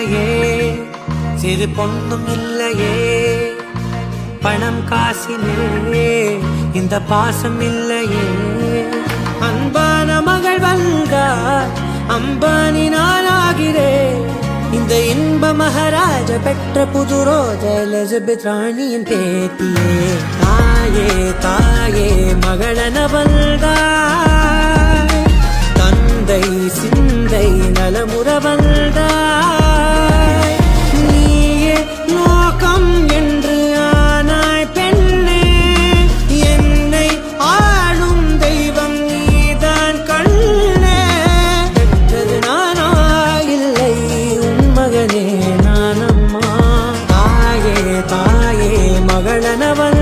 இல்லையே, சிறு பொண்ணும் இல்லையே, பணம் காசிலே இந்த பாசம் இல்லையே. அன்பான மகள் வந்தார், அம்பானி நானாகிறேன். இந்த இன்ப மகாராஜ பெற்ற புது ரோஜ எலிசபெத் ராணியின் பேத்தியே. தாயே தாயே மகளன வந்தாய், தந்தை சிந்தை நலமுற வந்தாய். நீயே லோகம் என்று ஆனாய் பெண்ணே, என்னை ஆளும் தெய்வம் நீதான் கண்ணே. பெற்றது நானா இல்லை உன் மகனே நானம்மா. தாயே தாயே மகளனவன்